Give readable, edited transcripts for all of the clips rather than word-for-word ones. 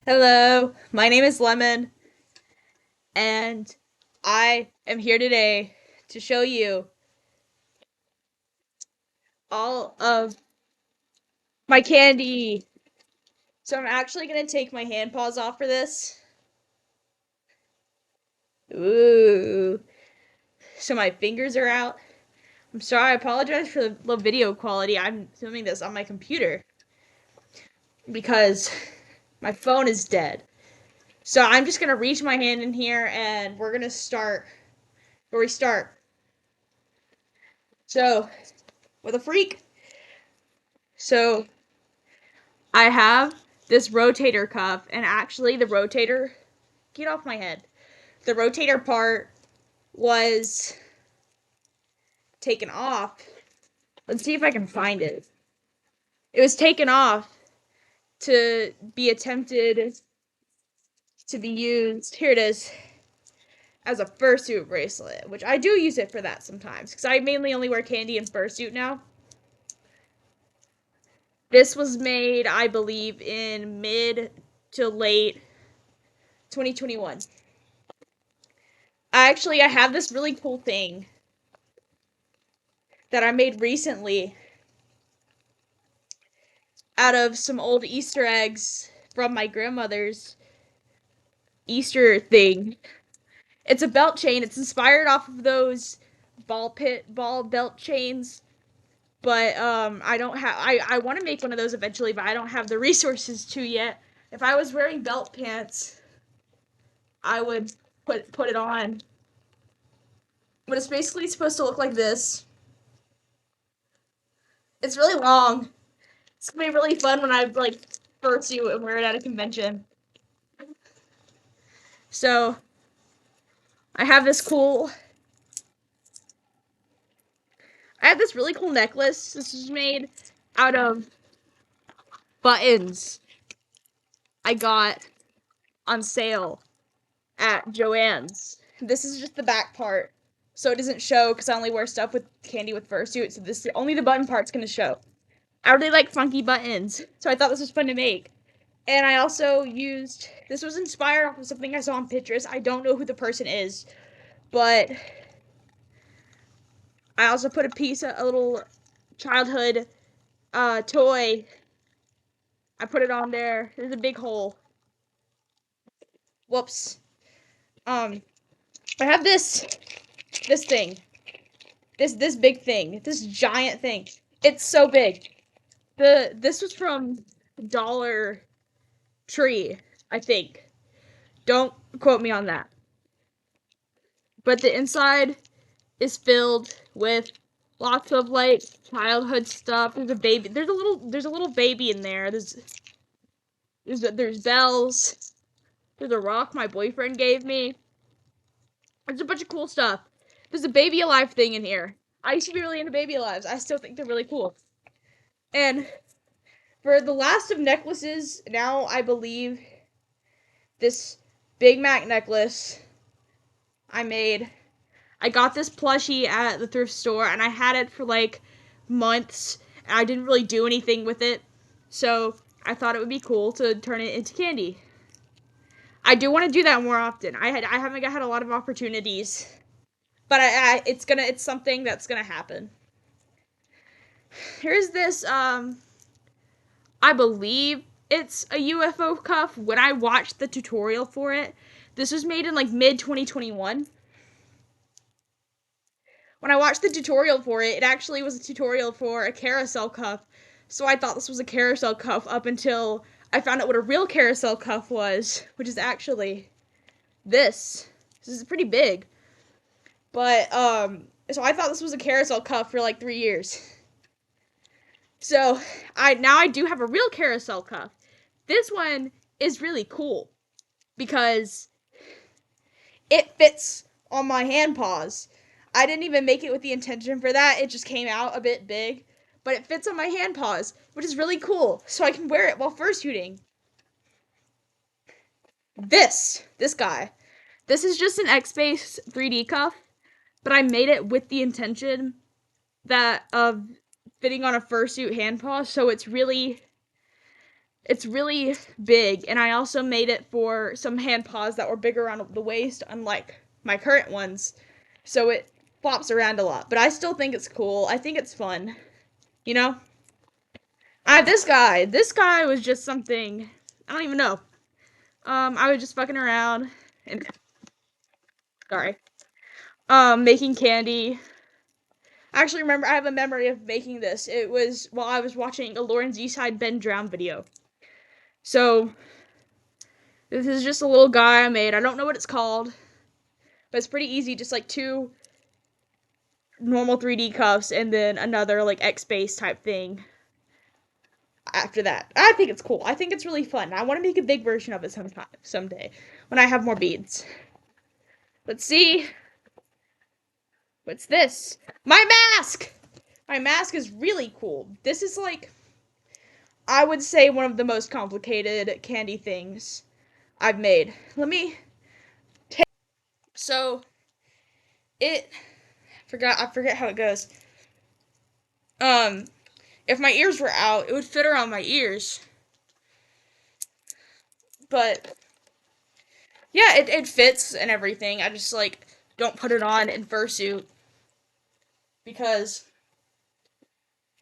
Hello, my name is Lemon, and I am here today to show you all of my candy. So I'm actually gonna take my hand paws off for this. Ooh, so my fingers are out. I'm sorry, I apologize for the low video quality. I'm filming this on my computer because my phone is dead. So I'm just gonna reach my hand in here and we're gonna start where we start. So, with a freak. So I have this rotator cuff, and actually, the rotator, get off my head. The rotator part was taken off. Let's see if I can find it. It was taken off to be attempted to be used. Here it is, as a fursuit bracelet, which I do use it for that sometimes because I mainly only wear candy and fursuit now. This was made, I believe, in mid to late 2021. I have this really cool thing that I made recently out of some old Easter eggs from my grandmother's Easter thing. It's a belt chain. It's inspired off of those ball belt chains, but I don't have I want to make one of those eventually, but I don't have the resources to yet. If I was wearing belt pants, I would put it on. But it's basically supposed to look like this. It's really long. It's gonna be really fun when I like fursuit and wear it at a convention. So I have this cool I have this really cool necklace. This is made out of buttons I got on sale at Joann's. This is just the back part, so it doesn't show because I only wear stuff with candy with fursuit. So this only the button part's gonna show. I really like funky buttons, so I thought this was fun to make. And I also used this was inspired off of something I saw on Pinterest. I don't know who the person is, but I also put a little childhood toy. I put it on there. There's a big hole. Whoops. Um, I have this thing. This big thing. This giant thing. It's so big. This was from Dollar Tree, I think. Don't quote me on that. But the inside is filled with lots of like childhood stuff. There's a baby. There's a little baby in there. There's bells. There's a rock my boyfriend gave me. There's a bunch of cool stuff. There's a Baby Alive thing in here. I used to be really into Baby Alives. I still think they're really cool. And for the last of necklaces, now I believe this Big Mac necklace I made. I got this plushie at the thrift store and I had it for like months and I didn't really do anything with it. So I thought it would be cool to turn it into candy. I do want to do that more often. I haven't had a lot of opportunities, but it's something that's gonna happen. Here's this I believe it's a UFO cuff. When I watched the tutorial for it, this was made in like mid 2021. When I watched the tutorial for it, it actually was a tutorial for a carousel cuff. So I thought this was a carousel cuff up until I found out what a real carousel cuff was, which is actually this. This is pretty big. But so I thought this was a carousel cuff for like 3 years. So I do have a real carousel cuff. This one is really cool because it fits on my hand paws. I didn't even make it with the intention for that. It just came out a bit big, but it fits on my hand paws, which is really cool. So I can wear it while fursuiting. This guy. This is just an X-Base 3D cuff, but I made it with the intention that of fitting on a fursuit hand paw, so It's really big, and I also made it for some hand paws that were bigger around the waist, unlike my current ones. So it flops around a lot, but I still think it's cool. I think it's fun, you know? This guy. This guy was just something, I don't even know. I was just fucking around and sorry. Making candy. I actually remember I have a memory of making this. It was while I was watching a Lauren's Eastside Ben Drown video. So this is just a little guy I made. I don't know what it's called, but it's pretty easy. Just like two normal 3D cuffs and then another like X base type thing after that. I think it's cool. I think it's really fun. I want to make a big version of it someday when I have more beads. Let's see. What's this? My mask! My mask is really cool. This is like, I would say, one of the most complicated candy things I've made. Let me take. So, I forget how it goes. If my ears were out, it would fit around my ears. But, yeah, it fits and everything. I just, like, don't put it on in fursuit because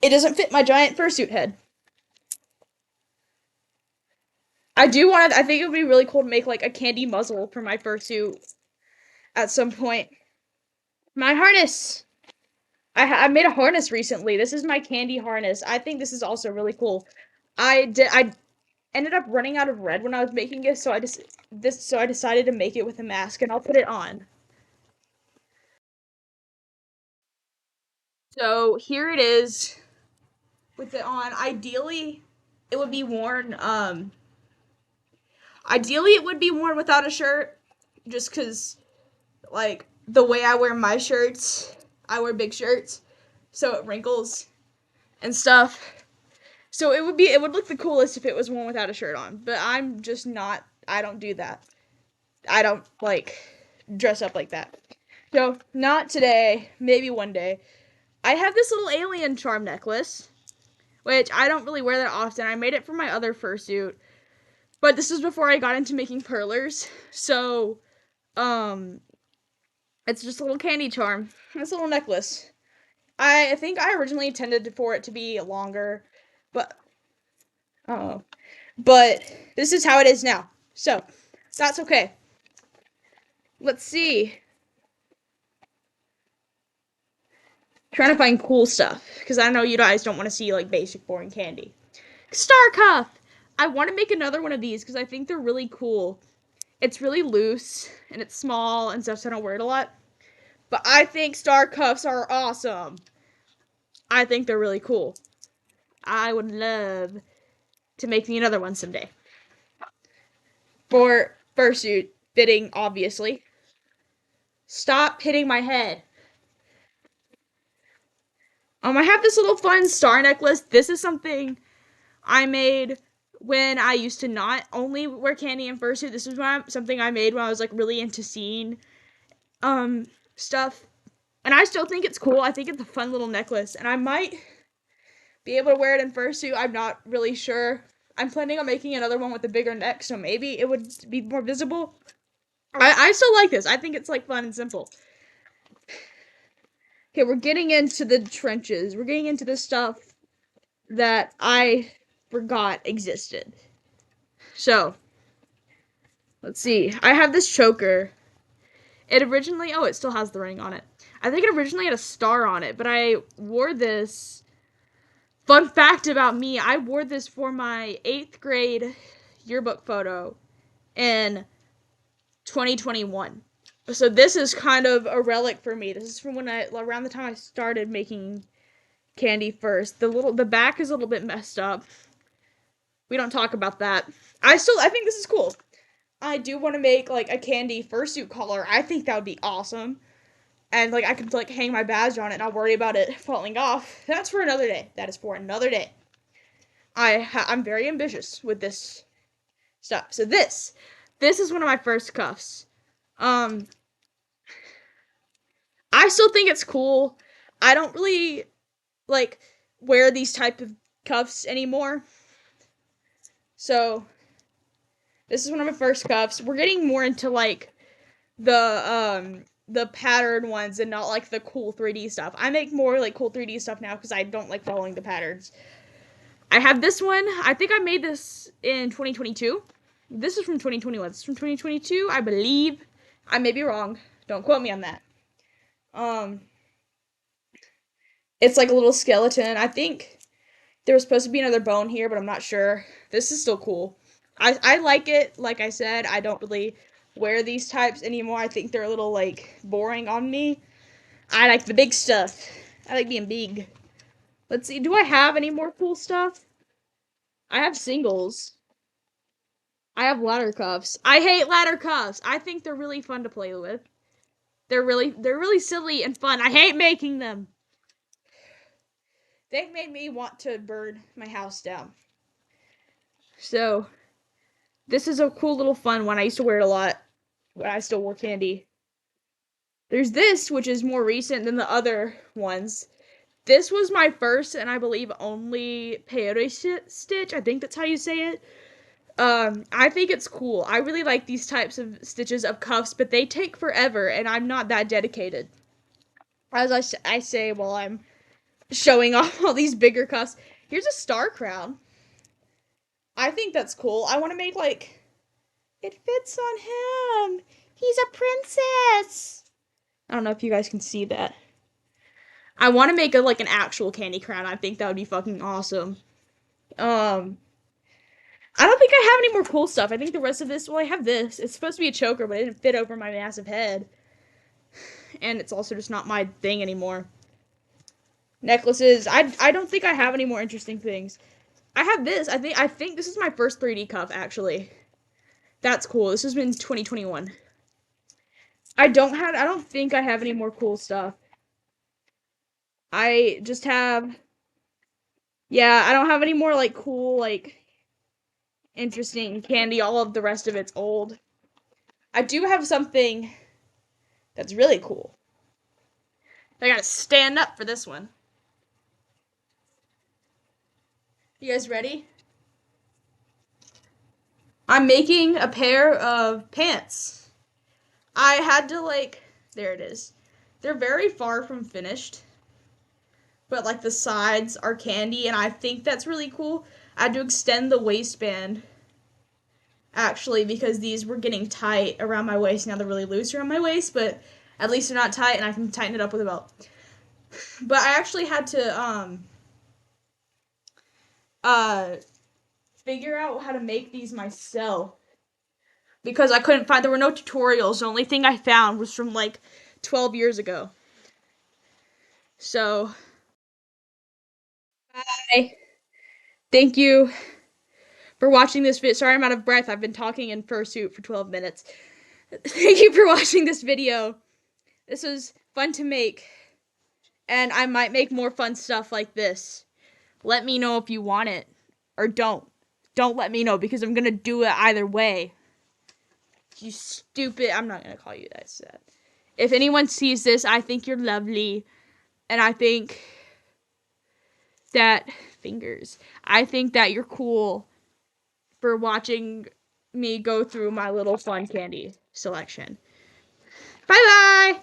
it doesn't fit my giant fursuit head. I think it would be really cool to make, like, a candy muzzle for my fursuit at some point. My harness! I made a harness recently. This is my candy harness. I think this is also really cool. I ended up running out of red when I was making it, so I decided to make it with a mask, and I'll put it on. So here it is with it on. It would be worn ideally it would be worn without a shirt just cuz like the way I wear my shirts, I wear big shirts, so it wrinkles and stuff. So it would look the coolest if it was worn without a shirt on, but I'm just not. I don't do that. I don't like dress up like that. So not today. Maybe one day. I have this little alien charm necklace, which I don't really wear that often. I made it for my other fursuit, but this is before I got into making perlers. So, it's just a little candy charm. This little necklace. I think I originally intended for it to be longer, but oh, but this is how it is now. So that's okay. Let's see. Trying to find cool stuff because I know you guys don't want to see like basic boring candy. Star cuff. I want to make another one of these because I think they're really cool. It's really loose and it's small and stuff, so I don't wear it a lot. But I think star cuffs are awesome. I think they're really cool. I would love to make me another one someday. For fursuit fitting, obviously. Stop hitting my head. I have this little fun star necklace. This is something I made when I used to not only wear candy in fursuit. This is something I made when I was like really into scene stuff. And I still think it's cool. I think it's a fun little necklace. And I might be able to wear it in fursuit. I'm not really sure. I'm planning on making another one with a bigger neck, so maybe it would be more visible. I still like this. I think it's like fun and simple. Okay, we're getting into the trenches. We're getting into the stuff that I forgot existed. So, let's see. I have this choker. It still has the ring on it. I think it originally had a star on it, but I wore this. Fun fact about me, I wore this for my 8th grade yearbook photo in 2021. So this is kind of a relic for me. This is from around the time I started making candy first. The back is a little bit messed up. We don't talk about that. I think this is cool. I do want to make like a candy fursuit collar. I think that would be awesome. And like I could like hang my badge on it and not worry about it falling off. That's for another day. That is for another day. I'm very ambitious with this stuff. So this is one of my first cuffs. I still think it's cool. I don't really like wear these type of cuffs anymore. So this is one of my first cuffs. We're getting more into like the patterned ones and not like the cool 3D stuff. I make more like cool 3D stuff now because I don't like following the patterns. I have this one. I think I made this in 2022. This is from 2021. This is from 2022, I believe. I may be wrong. Don't quote me on that. Um, it's like a little skeleton. I think there was supposed to be another bone here, but I'm not sure. This is still cool. I like it. Like I said, I don't really wear these types anymore. I think they're a little like boring on me. I like the big stuff. I like being big. Let's see. Do I have any more cool stuff? I have singles. I have ladder cuffs. I hate ladder cuffs. I think they're really fun to play with. They're really silly and fun. I hate making them. They made me want to burn my house down. So, this is a cool little fun one. I used to wear it a lot when I still wore candy. There's this, which is more recent than the other ones. This was my first and I believe only peyote stitch. I think that's how you say it. I think it's cool. I really like these types of stitches of cuffs, but they take forever, and I'm not that dedicated. As I say while I'm showing off all these bigger cuffs. Here's a star crown. I think that's cool. I want to make, like, it fits on him. He's a princess. I don't know if you guys can see that. I want to make like an actual candy crown. I think that would be fucking awesome. I don't think I have any more cool stuff. I think the rest of this, well, I have this. It's supposed to be a choker, but it didn't fit over my massive head. And it's also just not my thing anymore. Necklaces. I don't think I have any more interesting things. I have this. I think this is my first 3D cuff, actually. That's cool. This has been 2021. I don't think I have any more cool stuff. I just have, yeah, I don't have any more, like, cool, like, interesting candy. All of the rest of it's old. I do have something that's really cool. I gotta stand up for this one. You guys ready? I'm making a pair of pants. I had to, like, there it is. They're very far from finished, but like the sides are candy, and I think that's really cool. I had to extend the waistband, actually, because these were getting tight around my waist. Now they're really loose around my waist, but at least they're not tight, and I can tighten it up with a belt. But I actually had to figure out how to make these myself because I couldn't find, there were no tutorials. The only thing I found was from like 12 years ago. So, bye. Thank you for watching this video. Sorry I'm out of breath. I've been talking in fursuit for 12 minutes. Thank you for watching this video. This was fun to make. And I might make more fun stuff like this. Let me know if you want it. Or don't. Don't let me know because I'm gonna do it either way. You stupid. I'm not gonna call you guys that. If anyone sees this, I think you're lovely. And I think that I think that you're cool for watching me go through my little fun candy selection. Bye bye!